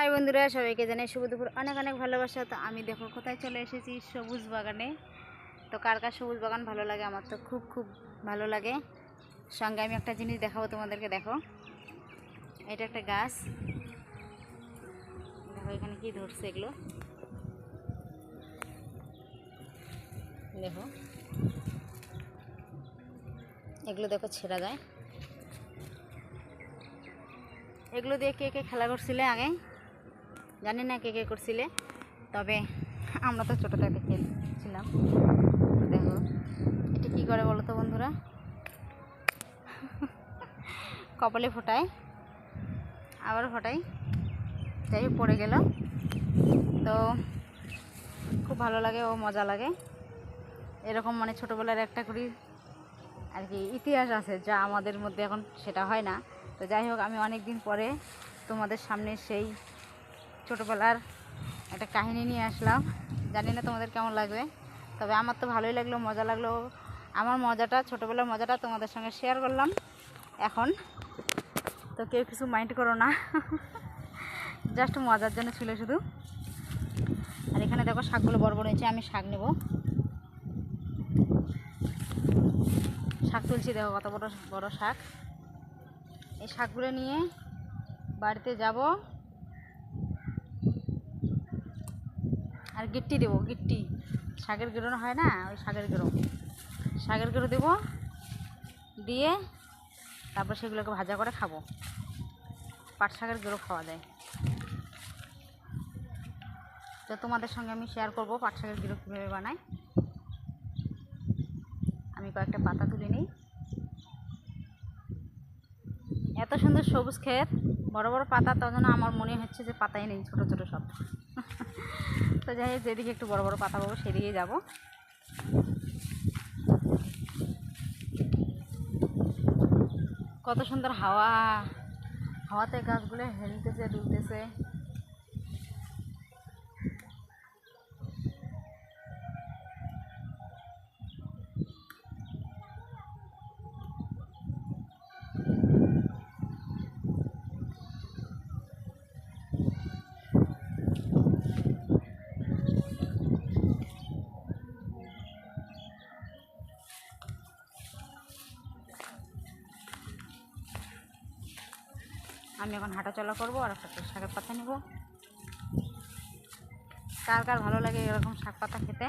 High বন্ধুরা, সবাইকে জানাই শুভ দুপুর, অনেক অনেক ভালোবাসা। তো আমি দেখো কোথায় চলে এসেছি, সবুজ বাগানে। তো কার কার সবুজ বাগান ভালো লাগে? আমার তো খুব খুব ভালো লাগে। সঙ্গে আমি একটা জিনিস দেখাবো তোমাদেরকে। দেখো, এটা একটা গাছ। দেখো এখানে কি ধরছে এগুলো, দেখো এগুলো দেখো ছেঁড়া যায়। এগুলো দিয়ে কে কে খেলা করছিলে আগে জানি না, কে কে করছিলে, তবে আমরা তো ছোটো থেকে খেলছিলাম। দেখো এটা কী করে বলো তো বন্ধুরা, কপালে ফোটায়, আবার ফোটাই, যাই হোক পড়ে গেল। তো খুব ভালো লাগে ও মজা লাগে। এরকম মানে ছোটোবেলার একটা করি আর কি ইতিহাস আছে, যা আমাদের মধ্যে এখন সেটা হয় না। তো যাই হোক, আমি অনেক দিন পরে তোমাদের সামনে সেই ছোটোবেলার একটা কাহিনী নিয়ে আসলাম। জানি না তোমাদের কেমন লাগবে, তবে আমার তো ভালোই লাগলো, মজা লাগলো। আমার মজাটা, ছোটোবেলার মজাটা তোমাদের সঙ্গে শেয়ার করলাম এখন। তো কেউ কিছু মাইন্ড করো না, জাস্ট মজার জন্য ছিল শুধু। আর এখানে দেখো শাকগুলো বড় বড় হয়েছে, আমি শাক নেব। শাক তুলছি, দেখো কত বড় বড় শাক। এই শাকগুলো নিয়ে বাড়িতে যাব, আর গিট্টি দেবো। গিট্টি, শাকের গুঁড়ো হয় না, ওই শাকের গুঁড়ো দেবো, দিয়ে তারপর সেগুলোকে ভাজা করে খাবো। পাট শাকের গুঁড়ো খাওয়া যায়। তো তোমাদের সঙ্গে আমি শেয়ার করবো পাট শাকের গুঁড়ো কীভাবে বানাই। আমি কয়েকটা পাতা তুলে নিই। এত সুন্দর সবুজ ক্ষেত, বড় বড় পাতা, তার জন্য আমার মনে হচ্ছে যে পাতাই নেই, ছোটো ছোটো সব। তো যাই হোক, যেদিকে একটু বড় বড় পাতা পাবো সেদিকেই যাব। কত সুন্দর হাওয়া, হাওয়াতে গাছগুলো হেলতেছে দুলতেছে। আমি এখন হাঁটাচলা করবো আর একটা শাকের পাতা নেব। কার কার ভালো লাগে এরকম শাক পাতা খেতে?